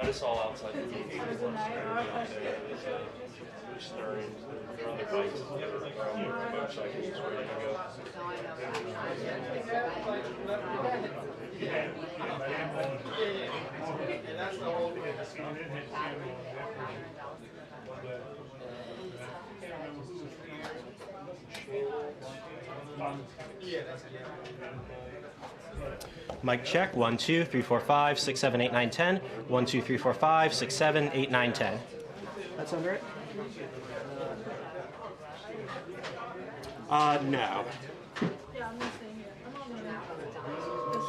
I just saw outside the TV stirring. They're on their bikes, motorcycles, just ready to go. Mic check, 1, 2, 3, 4, 5, 6, 7, 8, 9, 10. 1, 2, 3, 4, 5, 6, 7, 8, 9, 10. That sound right? No.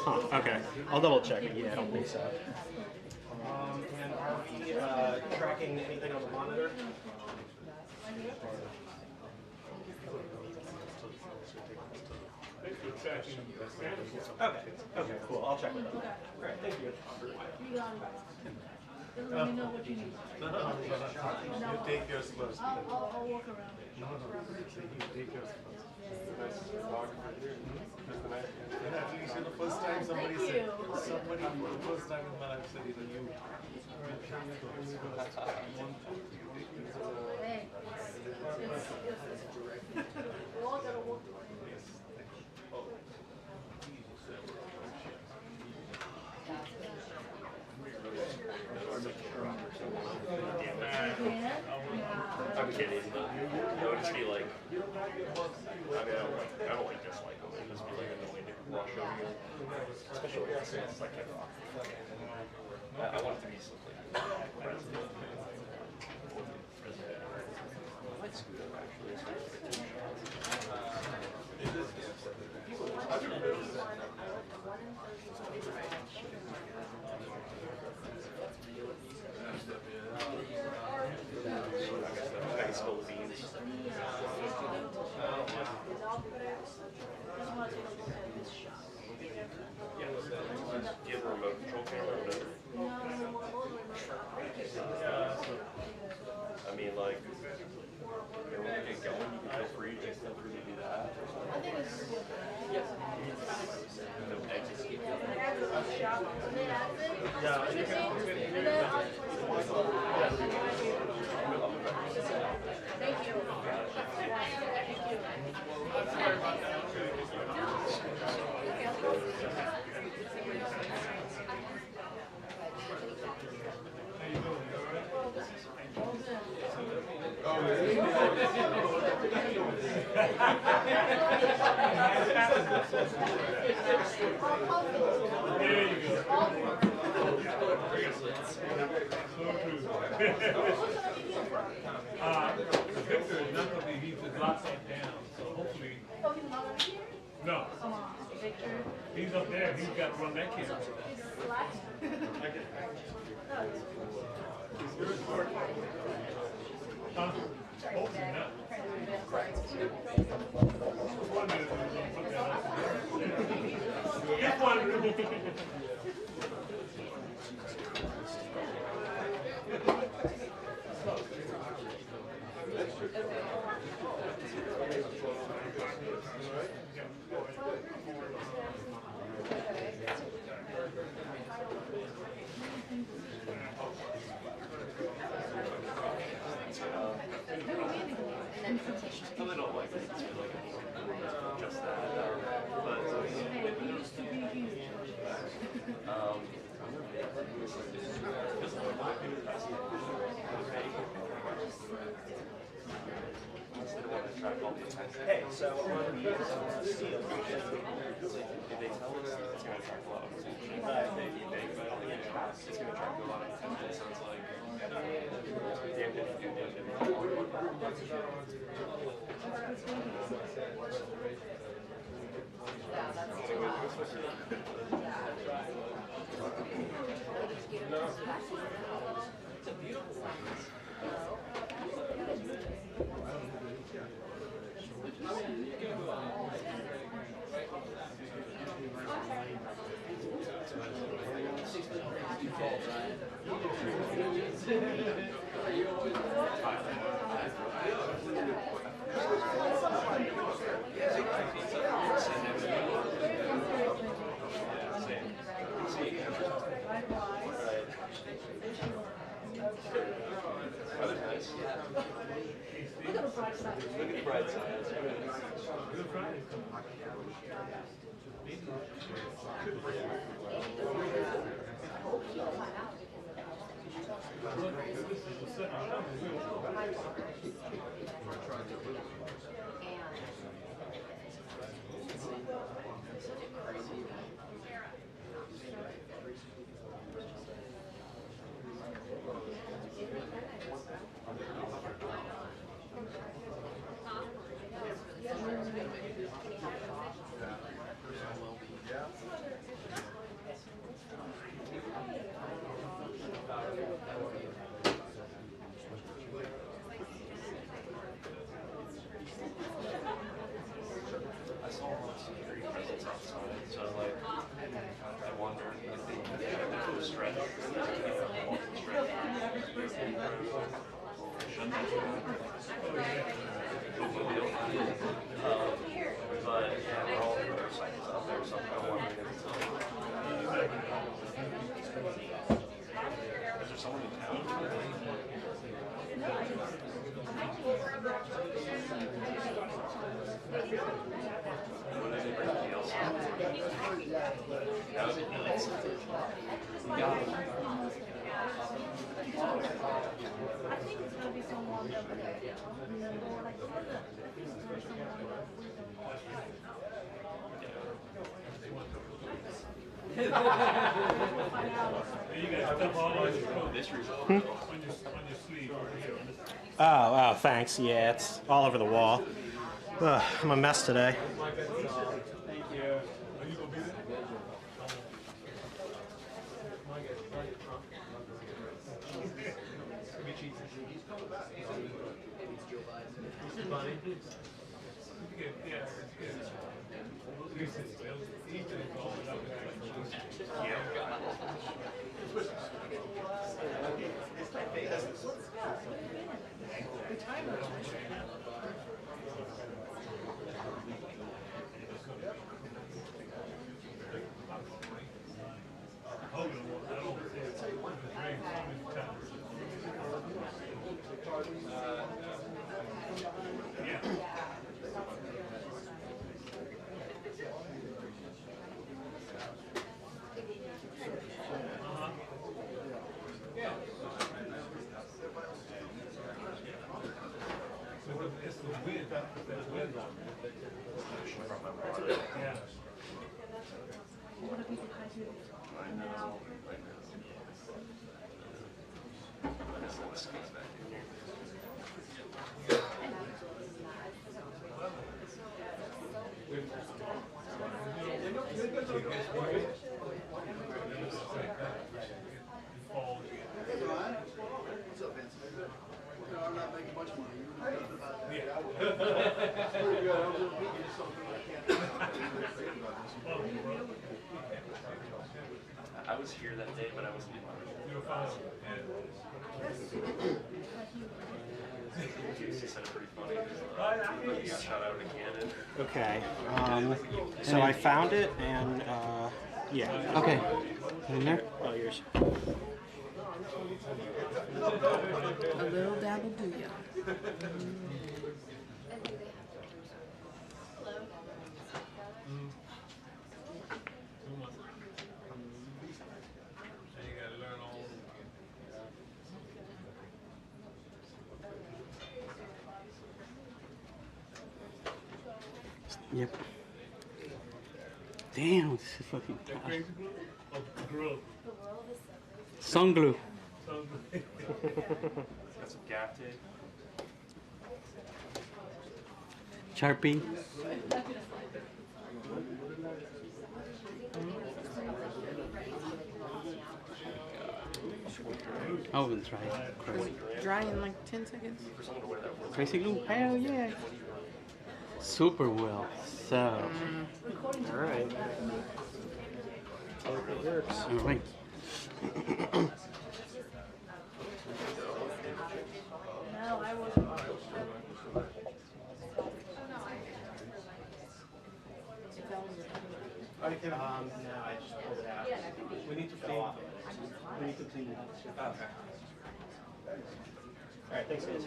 Huh, okay. I'll double check it. Yeah, I don't think so. And are we tracking anything on the monitor? Okay. Okay, cool. I'll check it out. All right, thank you. Let me know what you need. You take yours first. I'll walk around. You take yours first. Yeah, at least the first time somebody said, the first time in my life said either you. Hey, we all gotta walk. I'm kidding. It would just be like, I don't like dislike them. It would just be like annoying to rush over you. Especially when it's like, I want it to be something. President. I might scoot up actually. I can spill the beans. Do you have a remote control camera or whatever? I mean, like, when we get going, you can feel free to do that. I think it's No exits. Thank you. Victor, none of the heat is locked that down, so hopefully. Oh, he's not over here? No. Victor. He's up there, he's got to run that camera. He's slack. Huh? Hopefully not. Just one minute. I don't like it. It's really just that. But He used to be huge. Hey, so on the steel, if they tell us it's going to attract a lot of attention, if they think about it, it's going to attract a lot of attention. It sounds like damn it, it's a beautiful one. Look at the bright side. Look at the bright side. That's good. I saw a lot of security presence outside, so like, I wondered if they could stretch. But yeah, we're all motorcycles out there, so I'm wondering if it's is there someone in town? What is anybody else? That would be nice. I think it's gonna be someone that Oh, thanks. Yeah, it's all over the wall. Ugh, I'm a mess today. Thank you. I was here that day, but I wasn't in He said it pretty funny. He got shot out of a cannon. Okay. So I found it, and yeah. Okay. In there? Oh, yours. A little dabble do ya. Yep. Damn, this is fucking sun glue. Got some gaff tape. Sharpie. Oven's right. Dry in like 10 seconds. For someone to wear that work. Crazy glue? Hell yeah. Super well. So. All right. Hope it works. All right. Okay. All right, thanks, guys.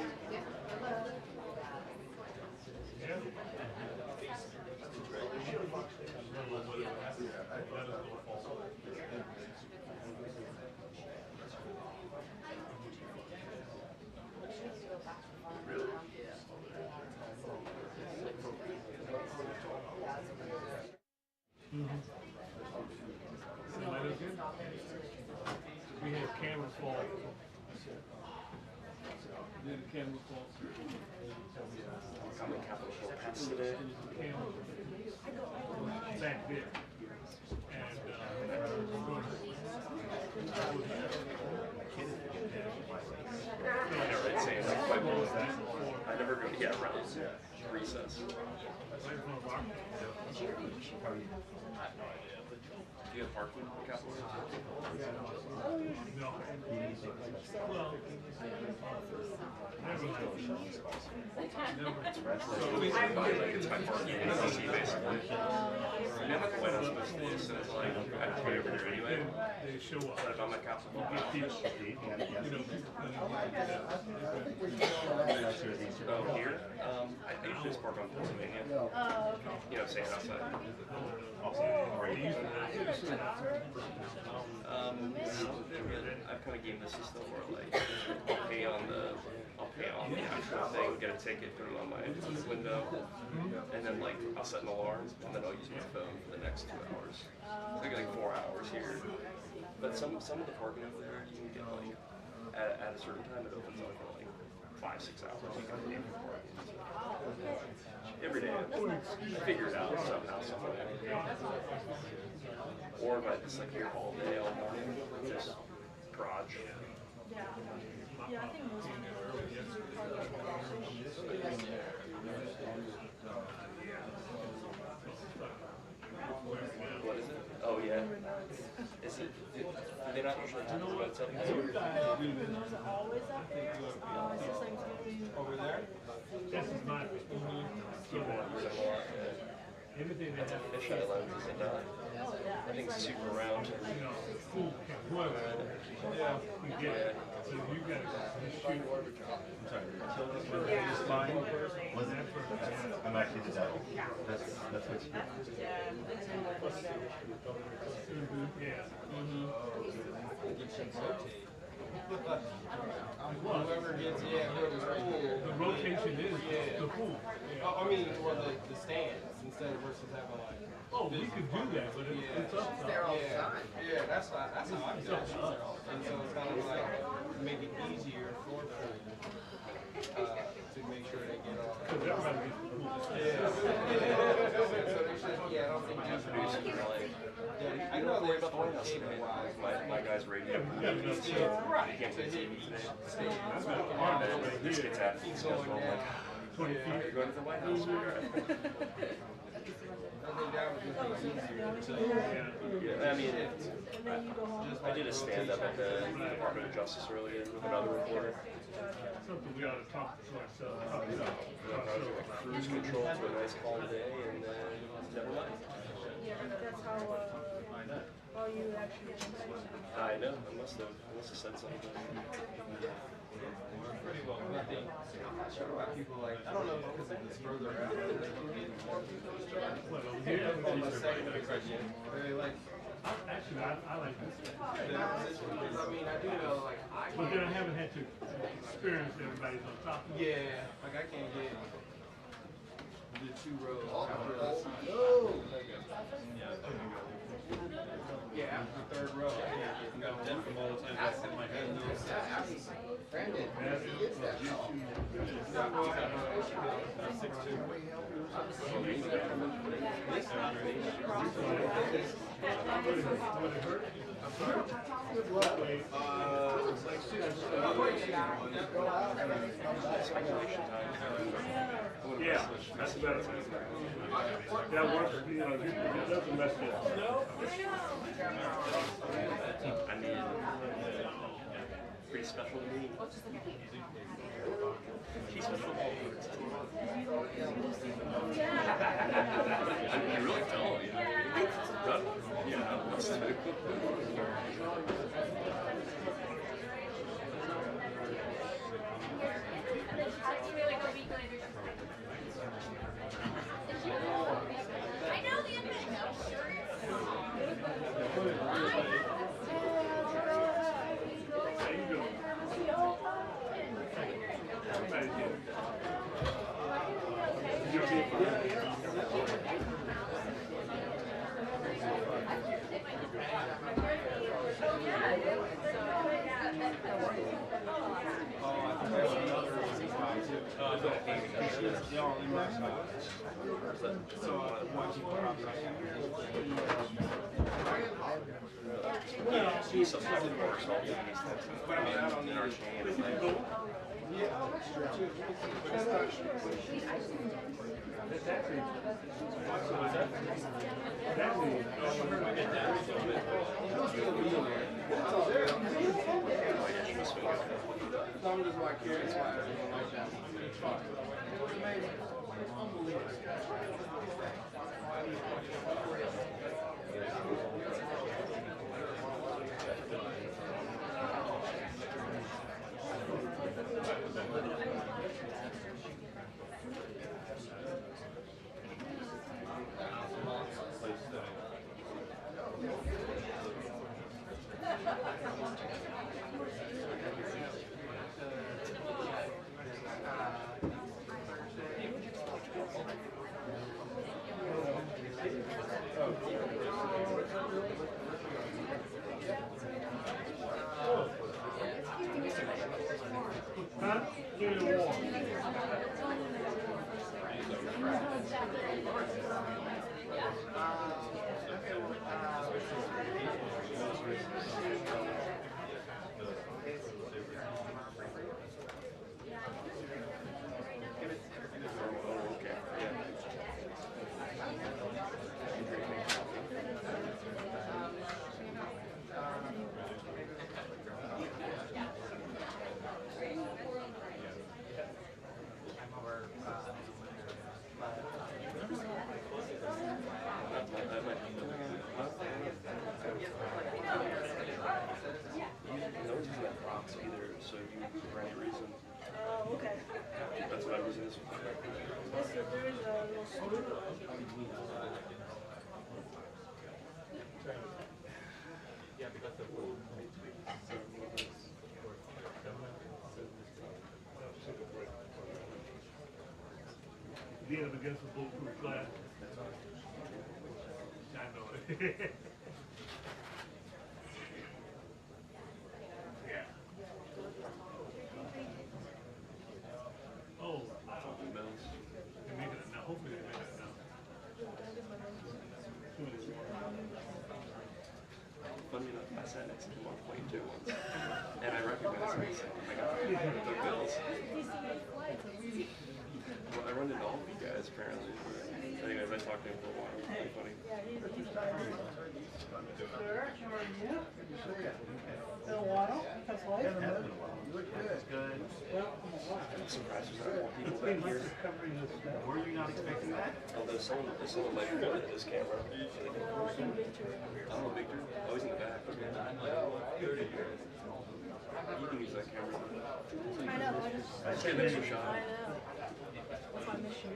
We had camera fall. We had a camera fall. I'm in Capitol Hill Pass today. Back there. And Yeah, right, same. Like, quite well with that. I never go, yeah, around recess. Do you have parking in Capitol Hill? no. Well, never mind. It's my parking in DC, basically. I mean, I'm at the White House most days, so it's like, I have to be over there anyway. They show up. But if I'm at Capitol Hill, oh, here? I usually just park on Pennsylvania. You know, staying outside. I've kind of gamed the system where like I'll pay on the actual thing, get a ticket, put it on my window, and then like I'll set an alarm, and then I'll use my phone for the next 2 hours. So I get like 4 hours here. But some of the parking over there, you can get like at a certain time it opens up for like 5-6 hours. You can pay for parking. Every day, figure it out somehow, some way. Or if I just like here all day, all morning, just garage. Yeah, I think most people What is it? Oh yeah. Is it? Do they not usually have the website? those are always up there. It's just like Over there? This is my. Everything that That's a fisheye lens, is it not? yeah. I think it's super round. cool. Whoever. Yeah. We get it. So you got to shoot. It's fine. Was it? I'm actually the devil. That's what you do. Yeah. Whoever gets, whoever's pool. The rotation is the pool. I mean, or the stands instead of versus having like. Oh, we could do that, but it's up to Yeah, that's how I do it. And so it's kind of like make it easier for them to make sure they get all that. because everybody gets the pool. So they should, I don't think that's Producers are like, I you know don't worry they're about the White House today. My guy's radio. right. He can't play TV today. That's And then this gets at me, so I'm like, 20 feet. you're going to the White House. I think that would just be easier to. Yeah, I mean, I did a stand-up at the Department of Justice earlier with another reporter. Something we ought to talk to ourselves about. Cruise control to a nice calm day, and then never mind. That's how you actually I know, I must have said something. Pretty well, I think people like, I don't know if because it's further out, but they can get more people. On the second question, very like, Actually, I like this. I mean, I do know, like, But then I haven't had to experience everybody's on top of it. yeah, like I can't get the 2 rows. Yeah, after the 3rd row, I can't get Brandon, Yeah, that's better. That works, you know, it doesn't mess it up. I mean, pretty special to me. She's special. You really don't, you know. Yeah, They're all in my spot. So once you put up She's something more salty than these types of but I mean, I don't need in our it. chain. Some just like curious why everything like that. No one's using that box either, so you, for any reason, Oh, okay. that's what I'm using this one. Yes, sir, there is a little stool. Being up against the bulletproof glass. I know it. Yeah. Oh, Mills. they're making it now. Hopefully they make it now. Funny enough, I sat next to him on plane 2 once, and I recognized him. I said, oh my god, the Bills. Well, I run into all of you guys, apparently. Anyways, I talked to him for a while. It was pretty funny. Yeah, he's sir, how are you? Been a while. How's life? Good. I'm surprised there's not more people back here. Were you not expecting that? Although someone might have looked at this camera. Oh, I think Victor. Oh, Victor. Oh, he's in the back. You can use that camera. I know, I just get an extra shot. I know. That's my mission.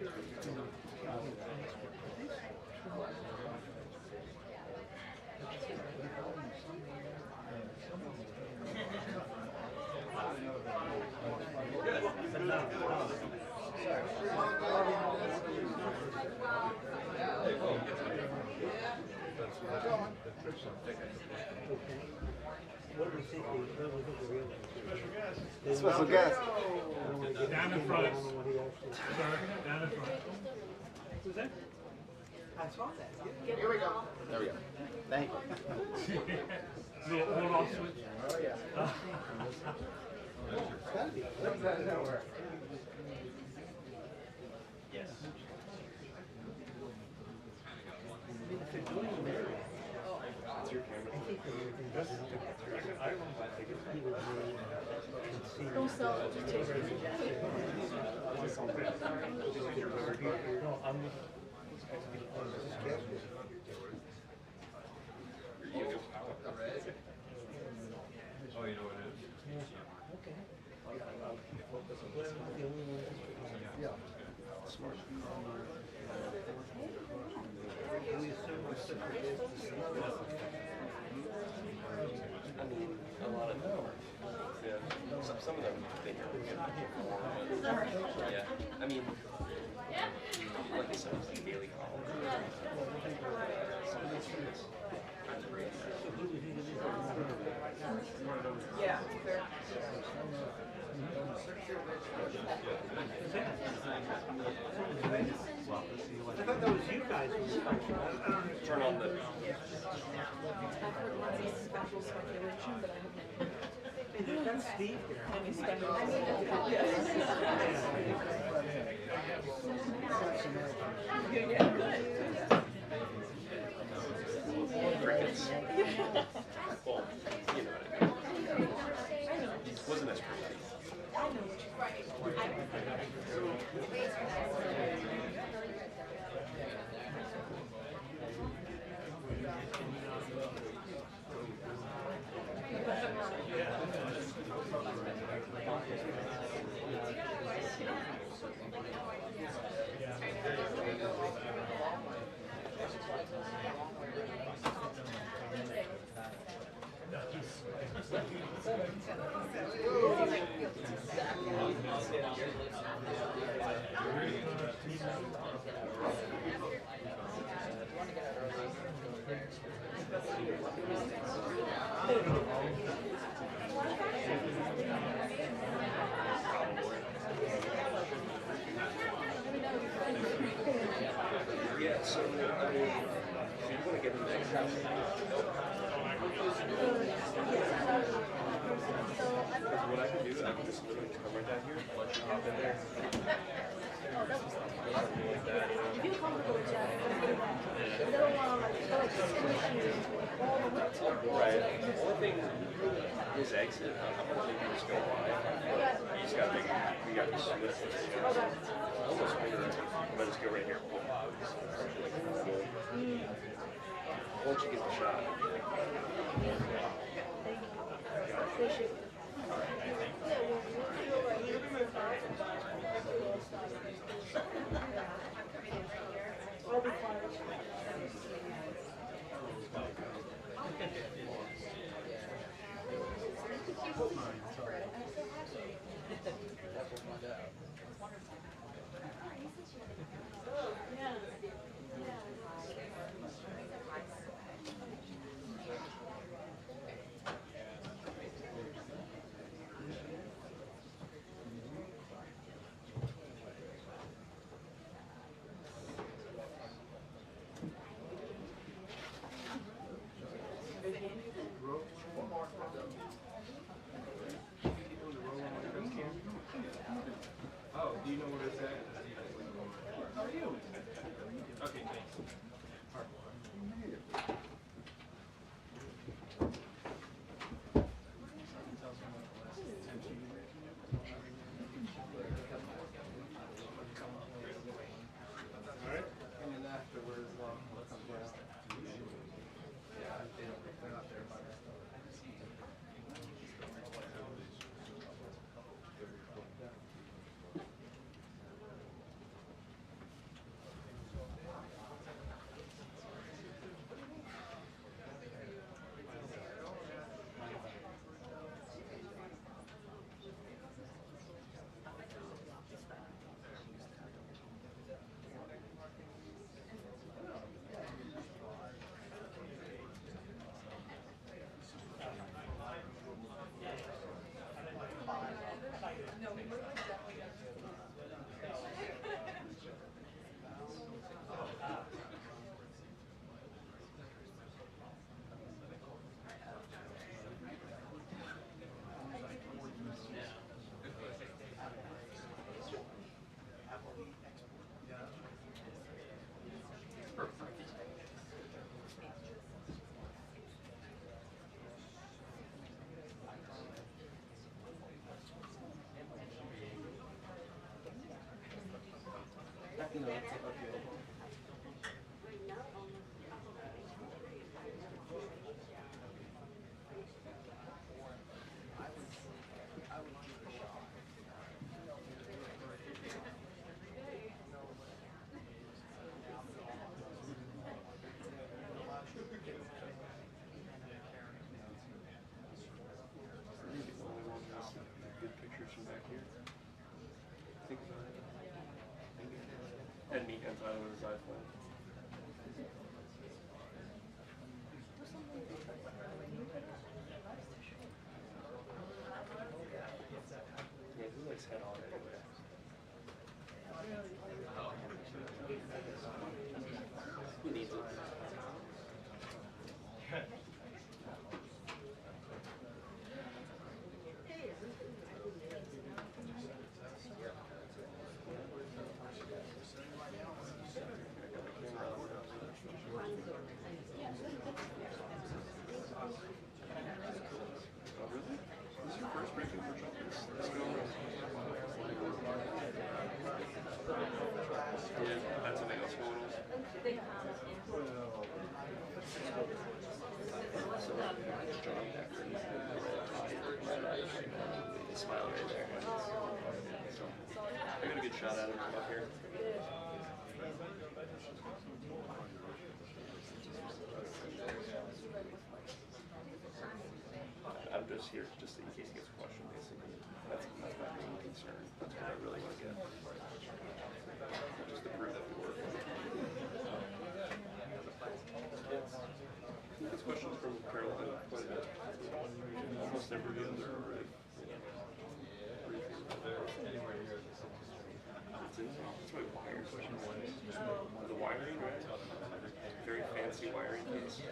Special guest. down in front. Sir, down in front. Who's that? Here we go. There we go. Thank you. Little off switch. Oh, yeah. Yes. It's your camera. Don't sell it, just take it. Oh, you know what it is? Smart. I mean, a lot of them are. Yeah. Some of them think are good before, but yeah. I mean, like I said, it's like daily college. Some of these things. I'm great at that. Yeah, fair. I thought that was you guys. I don't know. Turn on the. That's Steve here. Crickets. Well, you know what I mean. Wasn't as pretty. Yeah, so I mean, if you want to get in there, what I can do, I can just literally come right down here, let you hop in there. Something like that, you know? Right. The only thing is exit. I'm gonna leave you just go wide. You just gotta make you gotta be swift with it. Almost bigger. I'm gonna just go right here. Once you get the shot. I'll be quiet. Oh, do you know where it's at? How are you? Okay, thanks. And then afterwards, we'll come down. Yeah, they're not there by themselves. No, it's okay. Good pictures from back here. Think about it. And me and Tyler with his iPhone. Yeah, who likes just head on anyway. Who needs it? Oh, really? This is your first breaking workshop? Let's go around. Yeah, that's something else going on. So, John Decker, he's the red tie, smile right there. So, I got a good shot at him from up here. I'm just here just in case he gets a question, basically. That's my main concern. That's what I really want to get. Just to prove that we work. He gets questions from Carolyn quite a bit. Almost every other briefing. That's my wires. The wiring, right? Very fancy wiring piece.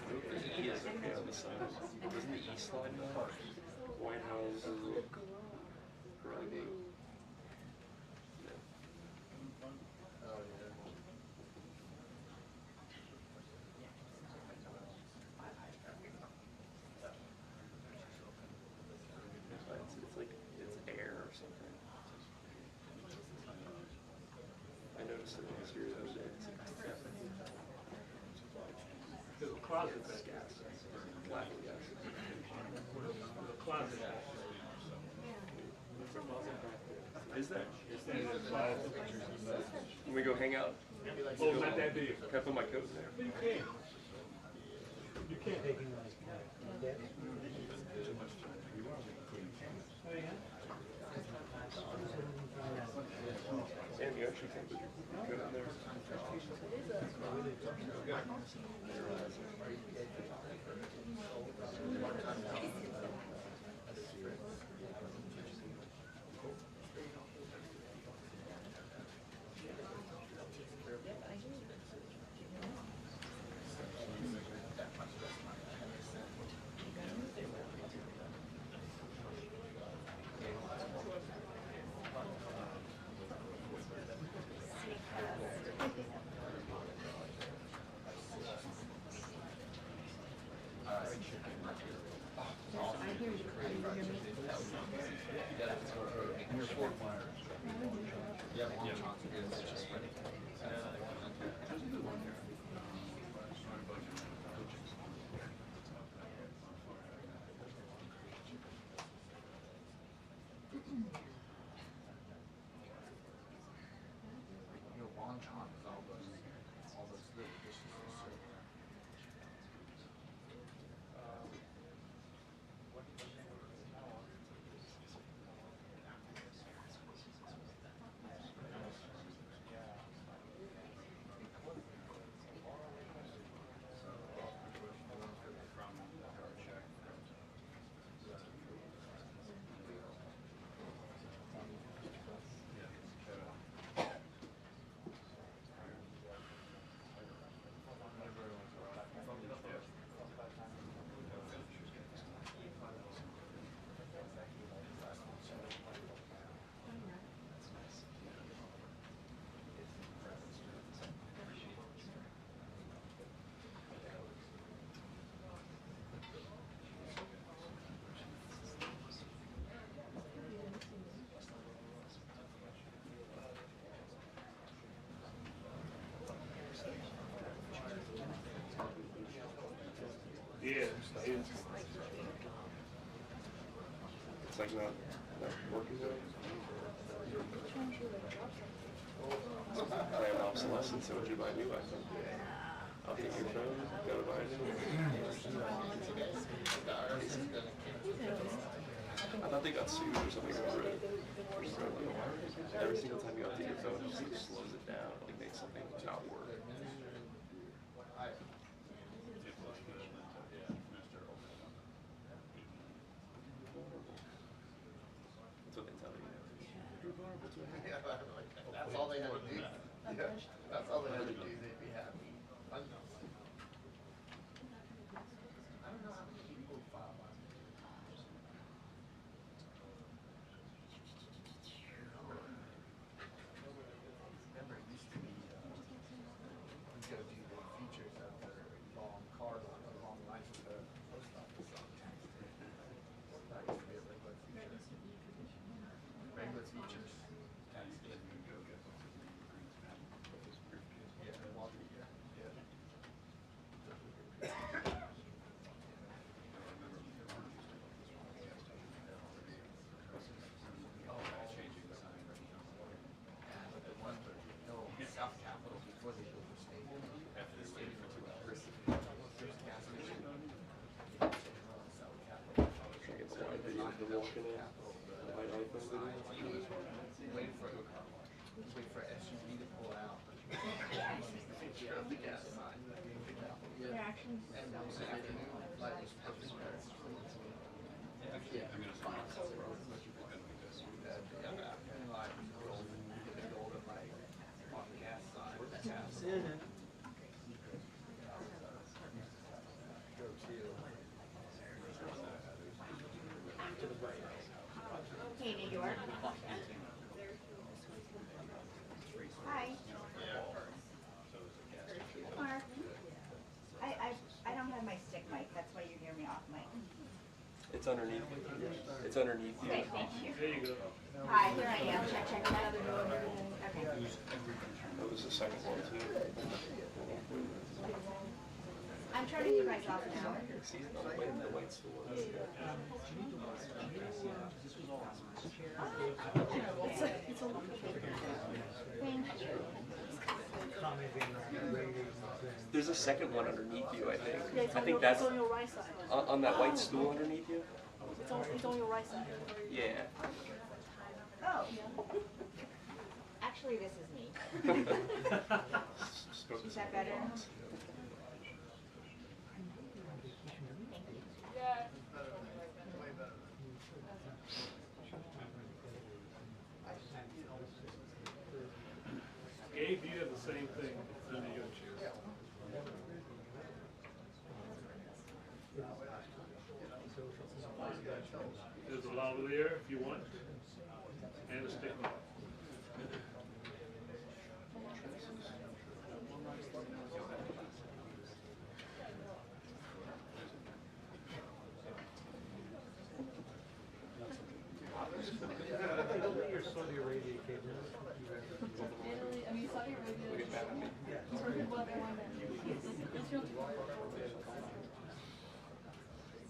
The E is okay on the side. Doesn't the E slide now? White House is really blue. Yeah. It's like it's air or something. I noticed it last year the other day. There's a closet back there. Gas. Black gas. There's a closet back there. Is there? There's a closet. Can we go hang out? Oh, not that big. Can I put my coat in there? You can't. You can't take him like that. Sam, you actually can put your coat in there? Yeah. It's like not working well. Plan obsolescence, so would you buy a new iPhone? I'll take your phone, gotta buy a new one. I thought they got sued or something over it. Every single time you update your phone, it just like slows it down, like makes something not work. That's all they had to do. They'd be happy. Remember, it used to be, you go do the features of the long cars on the long lines of the post office. That used to be a regular feature. Regular features. Yeah, Walter, yeah. South Capitol before they built the stadium. After the stadium for 2 hours. There's gas station. South Capitol. It's like videos of walking in. My iPhone video. Waiting for a car wash. Wait for SUV to pull out. Picture of the gas sign. Yeah. And that was the afternoon. Light was perfect. Yeah. I mean, it's fine. The afternoon light was golden. The golden light on the gas sign. Go to. Hey, New York. Hi. Mark. I don't have my stick mic. That's why you hear me off mic. It's underneath you. It's underneath you. Okay, thank you. There you go. Hi, here I am. Check, check, check. Okay. That was the second one too. I'm turning you guys off now. See the white stool. Thank you. There's a second one underneath you, I think. Yeah, it's I on think your, that's it's on your right side. on that white stool underneath you. It's on your right side. Yeah. Oh. Actually, this is me. Is that better? Gabe, you have the same thing under your chair. There's a lavalier if you want, and a stick. Saudi Arabia cable. Italy, I mean Saudi Arabia.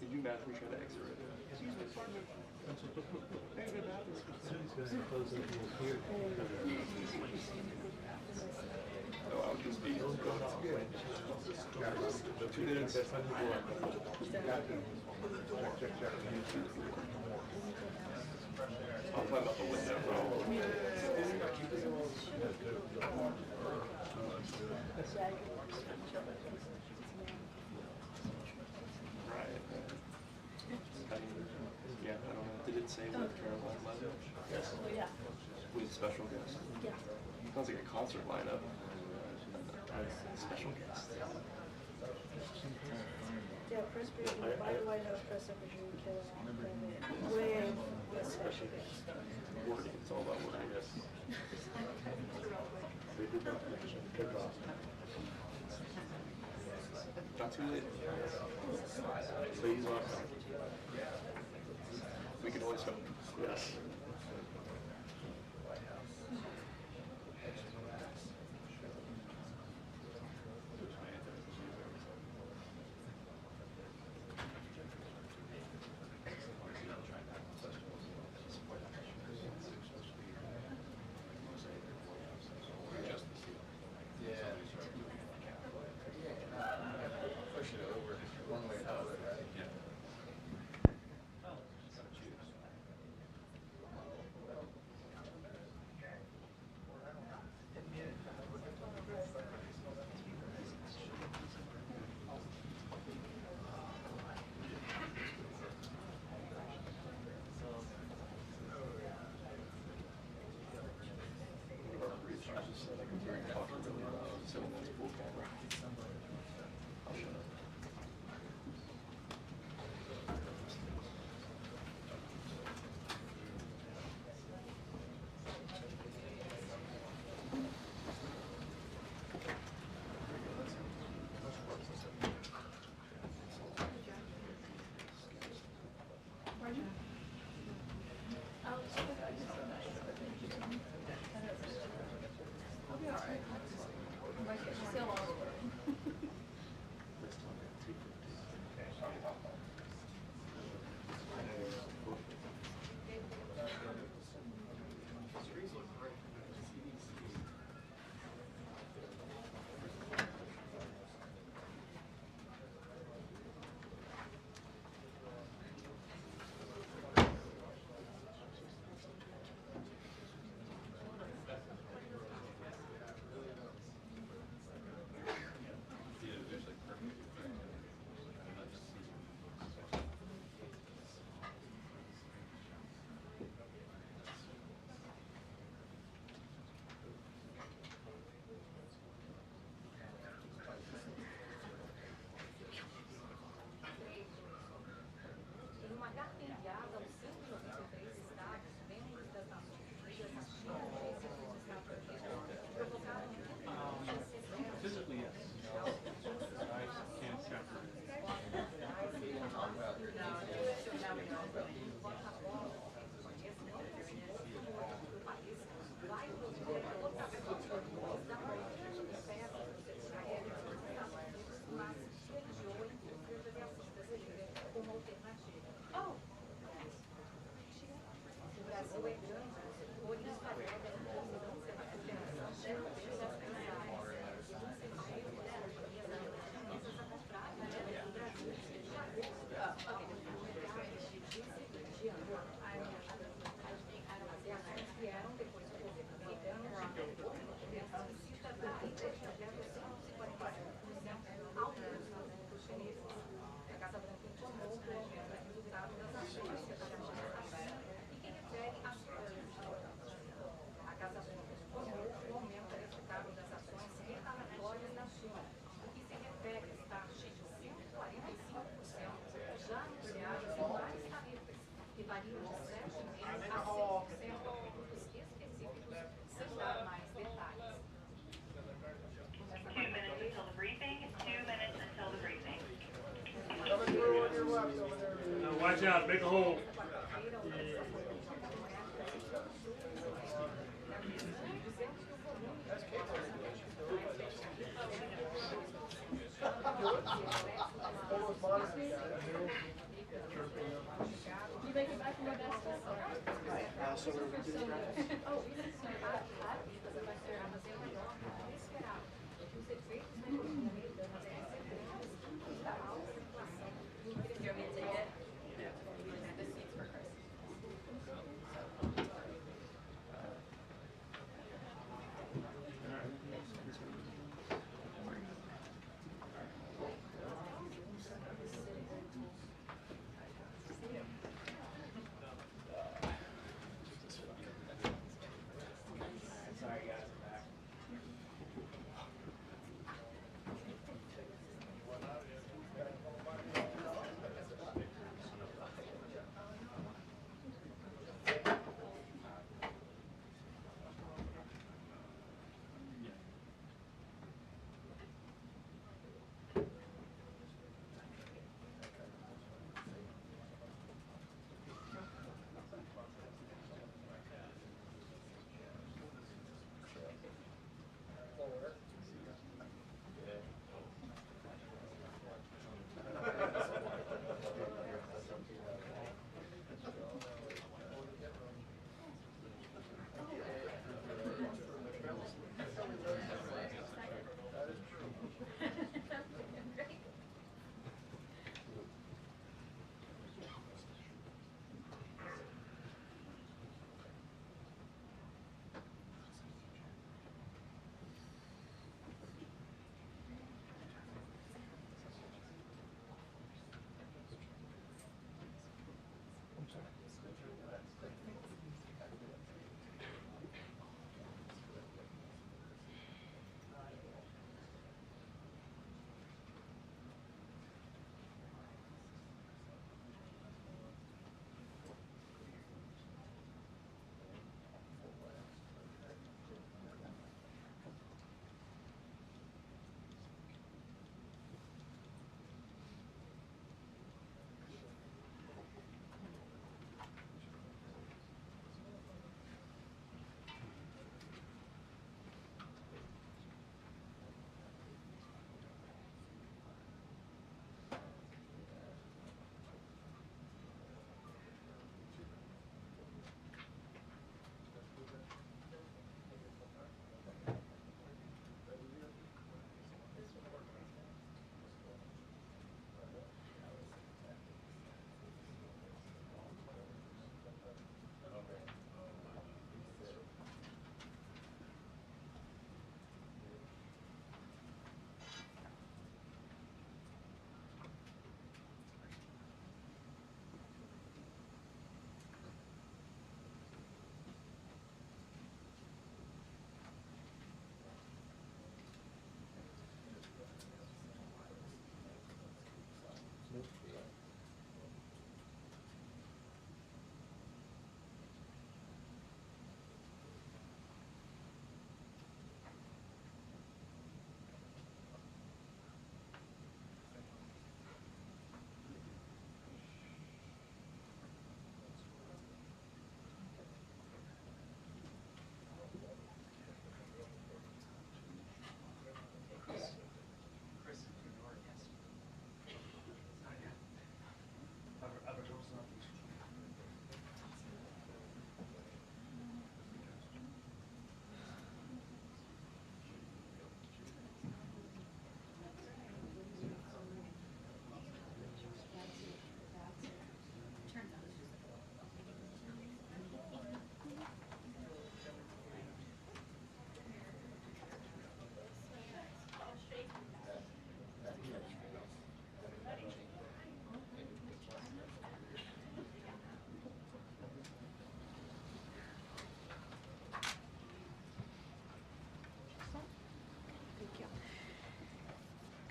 Did you match me trying to exit it? Oh, I'll just be 2 minutes. I'll climb up the window. Right. Yeah, I don't know. Did it say with Caroline Leather? Yes. Yeah. With special guest? Yeah. Sounds like a concert lineup. Special guest. Yeah, press briefing. By the White House press secretary with a special guest. Wording. It's all about wording. Not too late. Please welcome. We can always hope. Yes. Push it over one way or another, right? Vai ser logo. Physically, yes. I can't separate. Watch out, make a hole. You make it back from Augusta? So we're doing that. Oh, you didn't say that.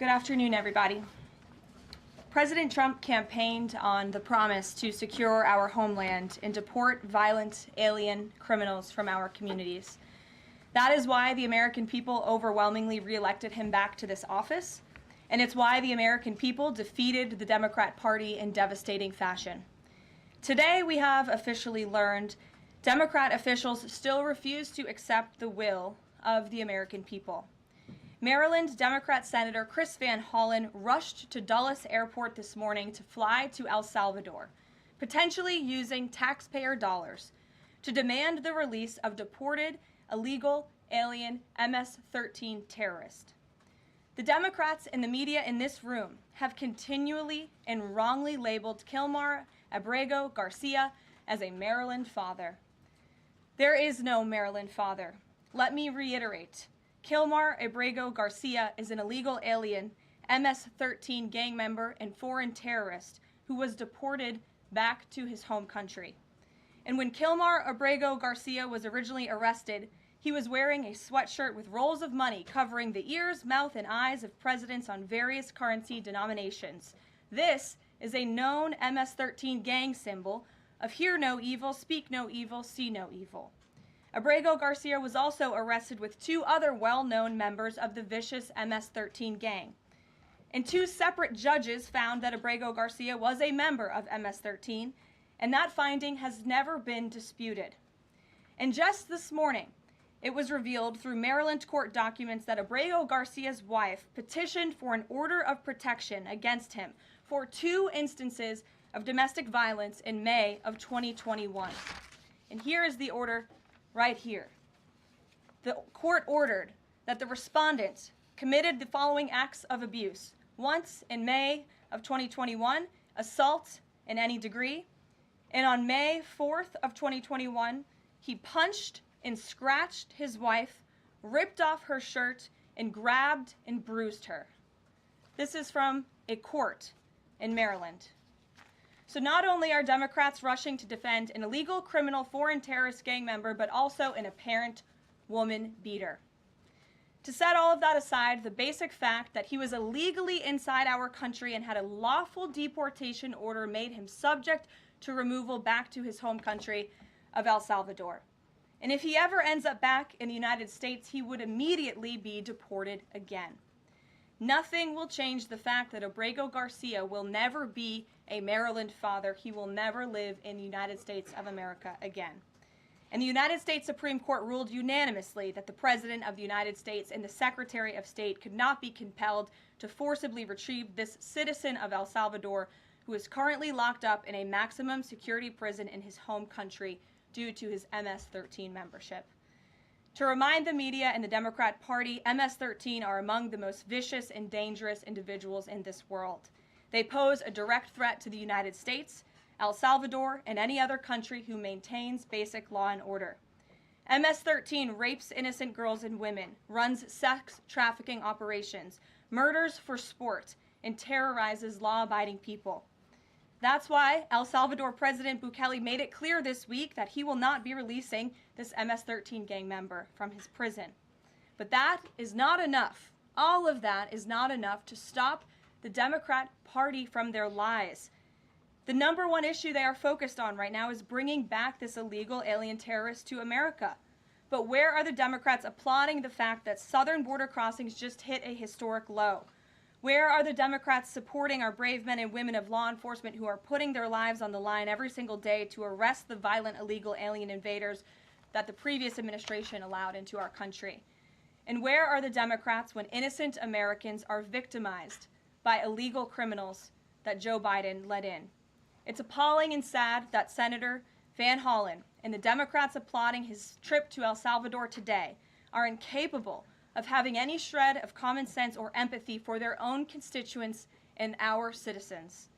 Good afternoon, everybody. President Trump campaigned on the promise to secure our homeland and deport violent alien criminals from our communities. That is why the American people overwhelmingly reelected him back to this office, and it's why the American people defeated the Democrat Party in devastating fashion. Today, we have officially learned Democrat officials still refuse to accept the will of the American people. Maryland Democrat Senator Chris Van Hollen rushed to Dulles Airport this morning to fly to El Salvador, potentially using taxpayer dollars, to demand the release of deported, illegal, alien MS-13 terrorists. The Democrats and the media in this room have continually and wrongly labeled Kilmar Abrego Garcia as a Maryland father. There is no Maryland father. Let me reiterate. Kilmar Abrego Garcia is an illegal alien, MS-13 gang member and foreign terrorist who was deported back to his home country. And when Kilmar Abrego Garcia was originally arrested, he was wearing a sweatshirt with rolls of money covering the ears, mouth, and eyes of presidents on various currency denominations. This is a known MS-13 gang symbol of hear no evil, speak no evil, see no evil. Abrego Garcia was also arrested with two other well-known members of the vicious MS-13 gang. And two separate judges found that Abrego Garcia was a member of MS-13, and that finding has never been disputed. And just this morning, it was revealed through Maryland court documents that Abrego Garcia's wife petitioned for an order of protection against him for 2 instances of domestic violence in May of 2021. And here is the order right here. The court ordered that the respondent committed the following acts of abuse. Once in May of 2021, assault in any degree. And on May 4th of 2021, he punched and scratched his wife, ripped off her shirt, and grabbed and bruised her. This is from a court in Maryland. So not only are Democrats rushing to defend an illegal criminal foreign terrorist gang member, but also an apparent woman beater. To set all of that aside, the basic fact that he was illegally inside our country and had a lawful deportation order made him subject to removal back to his home country of El Salvador. And if he ever ends up back in the United States, he would immediately be deported again. Nothing will change the fact that Abrego Garcia will never be a Maryland father. He will never live in the United States of America again. And the United States Supreme Court ruled unanimously that the President of the United States and the Secretary of State could not be compelled to forcibly retrieve this citizen of El Salvador who is currently locked up in a maximum security prison in his home country due to his MS-13 membership. To remind the media and the Democrat Party, MS-13 are among the most vicious and dangerous individuals in this world. They pose a direct threat to the United States, El Salvador, and any other country who maintains basic law and order. MS-13 rapes innocent girls and women, runs sex trafficking operations, murders for sport, and terrorizes law-abiding people. That's why El Salvador President Bukele made it clear this week that he will not be releasing this MS-13 gang member from his prison. But that is not enough. All of that is not enough to stop the Democrat Party from their lies. The number one issue they are focused on right now is bringing back this illegal alien terrorist to America. But where are the Democrats applauding the fact that southern border crossings just hit a historic low? Where are the Democrats supporting our brave men and women of law enforcement who are putting their lives on the line every single day to arrest the violent illegal alien invaders that the previous administration allowed into our country? And where are the Democrats when innocent Americans are victimized by illegal criminals that Joe Biden let in? It's appalling and sad that Senator Van Hollen and the Democrats applauding his trip to El Salvador today are incapable of having any shred of common sense or empathy for their own constituents and our citizens.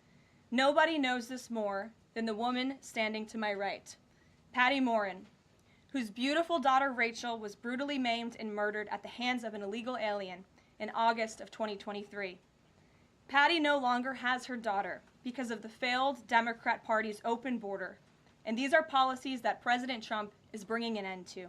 Nobody knows this more than the woman standing to my right, Patty Morin, whose beautiful daughter Rachel was brutally maimed and murdered at the hands of an illegal alien in August of 2023. Patty no longer has her daughter because of the failed Democrat Party's open border, and these are policies that President Trump is bringing an end to.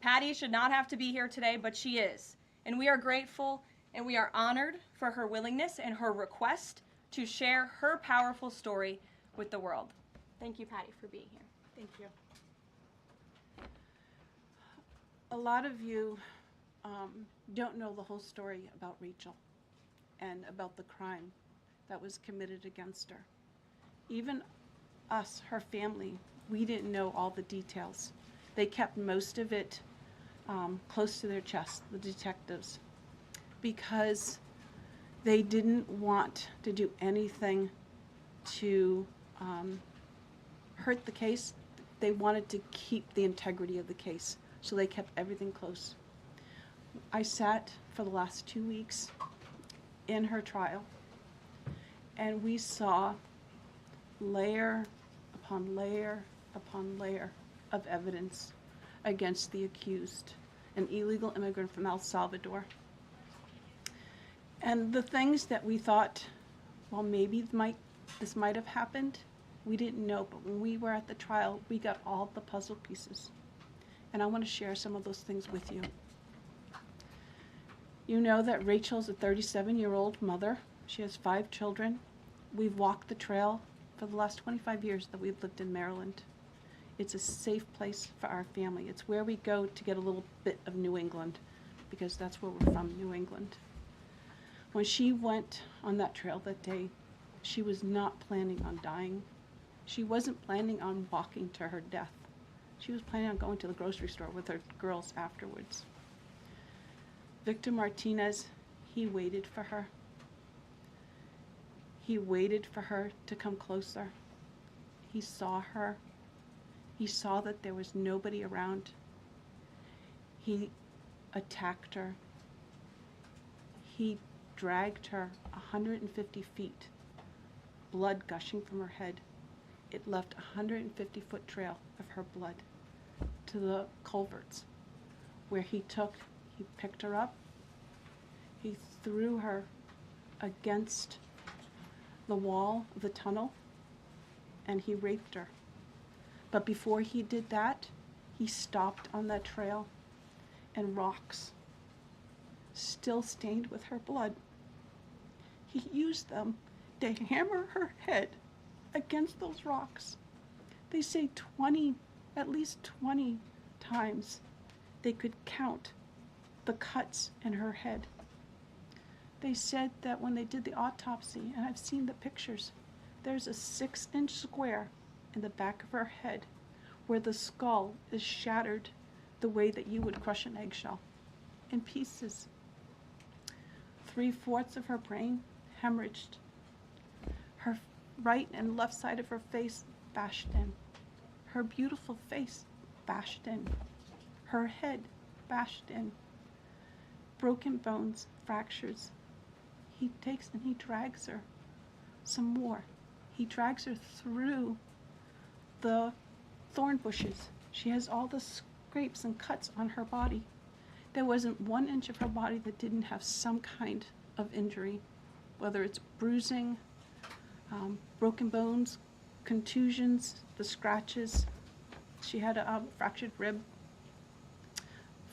Patty should not have to be here today, but she is, and we are grateful and we are honored for her willingness and her request to share her powerful story with the world. Thank you, Patty, for being here. Thank you. A lot of you don't know the whole story about Rachel and about the crime that was committed against her. Even us, her family, we didn't know all the details. They kept most of it close to their chest, the detectives, because they didn't want to do anything to hurt the case. They wanted to keep the integrity of the case, so they kept everything close. I sat for the last 2 weeks in her trial, and we saw layer upon layer upon layer of evidence against the accused, an illegal immigrant from El Salvador. And the things that we thought, well, maybe this might have happened, we didn't know. But when we were at the trial, we got all the puzzle pieces. And I want to share some of those things with you. You know that Rachel's a 37-year-old mother. She has 5 children. We've walked the trail for the last 25 years that we've lived in Maryland. It's a safe place for our family. It's where we go to get a little bit of New England, because that's where we're from, New England. When she went on that trail that day, she was not planning on dying. She wasn't planning on walking to her death. She was planning on going to the grocery store with her girls afterwards. Victor Martinez, he waited for her. He waited for her to come closer. He saw her. He saw that there was nobody around. He attacked her. He dragged her 150 feet, blood gushing from her head. It left a 150-foot trail of her blood to the culverts, where he picked her up, he threw her against the wall of the tunnel, and he raped her. But before he did that, he stopped on that trail, and rocks, still stained with her blood, he used them to hammer her head against those rocks. They say at least 20 times they could count the cuts in her head. They said that when they did the autopsy, and I've seen the pictures, there's a 6-inch square in the back of her head where the skull is shattered the way that you would crush an eggshell in pieces. 3/4 of her brain hemorrhaged. Her right and left side of her face bashed in. Her beautiful face bashed in. Her head bashed in. Broken bones, fractures. He takes and he drags her some more. He drags her through the thorn bushes. She has all the scrapes and cuts on her body. There wasn't 1 inch of her body that didn't have some kind of injury, whether it's bruising, broken bones, contusions, the scratches. She had a fractured rib,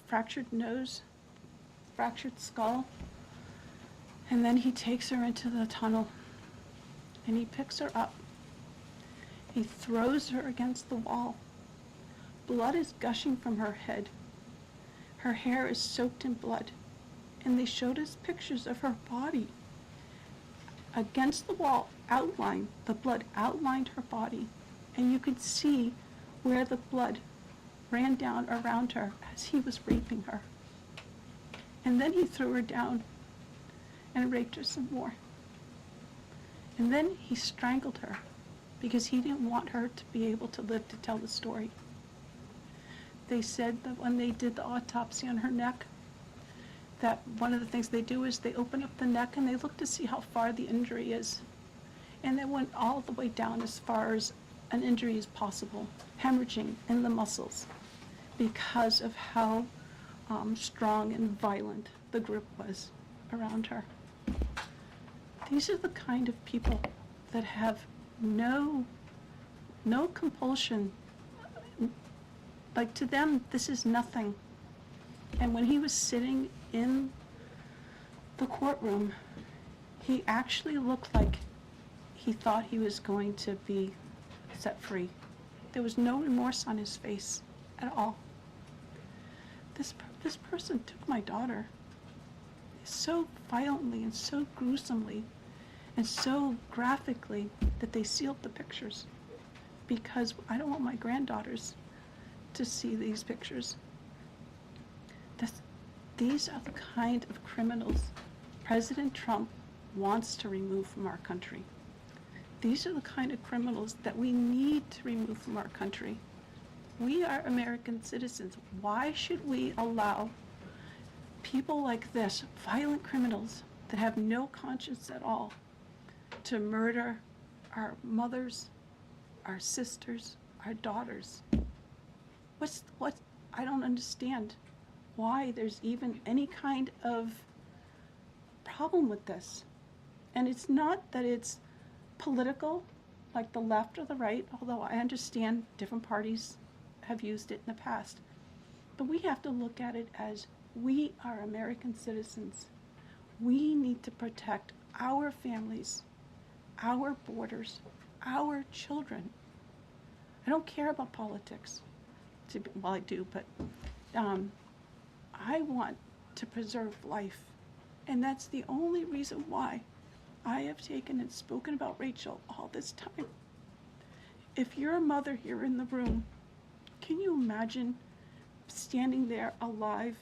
fractured nose, fractured skull. And then he takes her into the tunnel, and he picks her up. He throws her against the wall. Blood is gushing from her head. Her hair is soaked in blood. And they showed us pictures of her body against the wall, outlined. The blood outlined her body. And you could see where the blood ran down around her as he was raping her. And then he threw her down and raped her some more. And then he strangled her because he didn't want her to be able to live to tell the story. They said that when they did the autopsy on her neck, that one of the things they do is they open up the neck and they look to see how far the injury is. And they went all the way down as far as an injury is possible, hemorrhaging in the muscles, because of how strong and violent the grip was around her. These are the kind of people that have no compulsion. Like, to them, this is nothing. And when he was sitting in the courtroom, he actually looked like he thought he was going to be set free. There was no remorse on his face at all. This person took my daughter so violently and so gruesomely and so graphically that they sealed the pictures, because I don't want my granddaughters to see these pictures. These are the kind of criminals President Trump wants to remove from our country. These are the kind of criminals that we need to remove from our country. We are American citizens. Why should we allow people like this, violent criminals that have no conscience at all, to murder our mothers, our sisters, our daughters? I don't understand why there's even any kind of problem with this. And it's not that it's political, like the left or the right, although I understand different parties have used it in the past. But we have to look at it as we are American citizens. We need to protect our families, our borders, our children. I don't care about politics. Well, I do, but I want to preserve life. And that's the only reason why I have taken and spoken about Rachel all this time. If you're a mother here in the room, can you imagine standing there alive,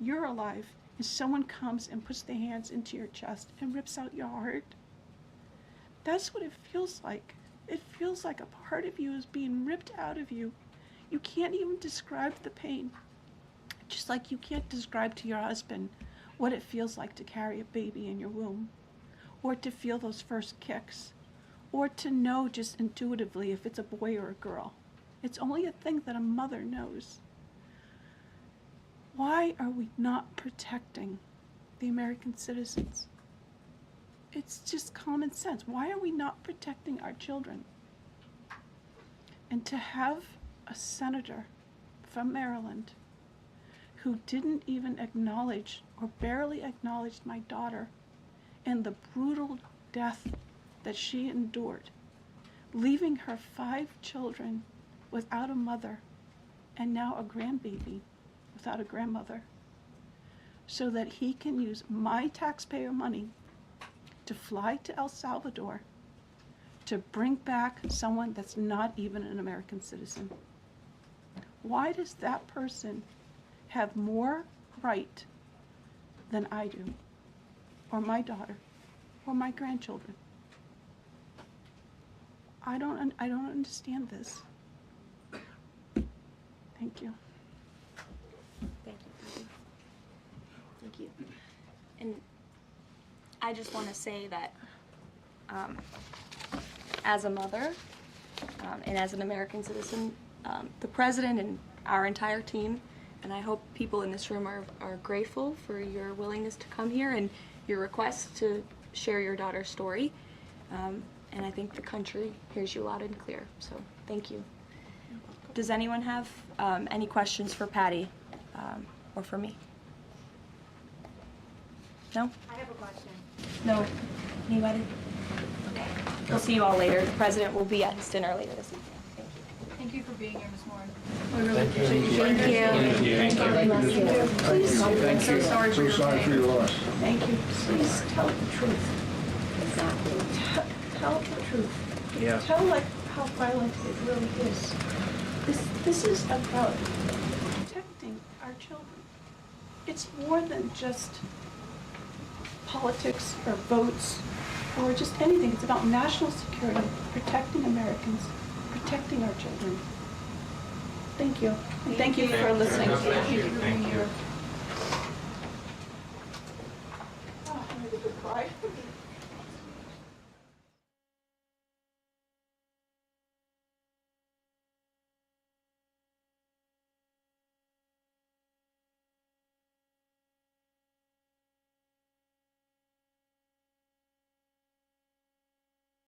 you're alive, and someone comes and puts their hands into your chest and rips out your heart? That's what it feels like. It feels like a part of you is being ripped out of you. You can't even describe the pain. Just like you can't describe to your husband what it feels like to carry a baby in your womb, or to feel those first kicks, or to know just intuitively if it's a boy or a girl. It's only a thing that a mother knows. Why are we not protecting the American citizens? It's just common sense. Why are we not protecting our children? And to have a senator from Maryland who didn't even acknowledge or barely acknowledged my daughter and the brutal death that she endured, leaving her 5 children without a mother and now a grandbaby without a grandmother, so that he can use my taxpayer money to fly to El Salvador to bring back someone that's not even an American citizen. Why does that person have more right than I do, or my daughter, or my grandchildren? I don't understand this. Thank you. Thank you, Patty. Thank you. And I just want to say that as a mother and as an American citizen, the president and our entire team, and I hope people in this room are grateful for your willingness to come here and your request to share your daughter's story. And I think the country hears you loud and clear. So thank you. Does anyone have any questions for Patty or for me? No? I have a question. No? Anybody? Okay. We'll see you all later. The president will be at his dinner later this evening. Thank you. Thank you for being here, Ms. Morin. We really appreciate you. Thank you. Please, I'm so sorry for your pain. loss. Thank you. Please tell the truth. Exactly. Tell the truth. Yeah. Tell like how violent it really is. This is about protecting our children. It's more than just politics or votes or just anything. It's about national security, protecting Americans, protecting our children. Thank you. And thank you for listening. Thank you. Thank you. Oh, I'm ready to cry.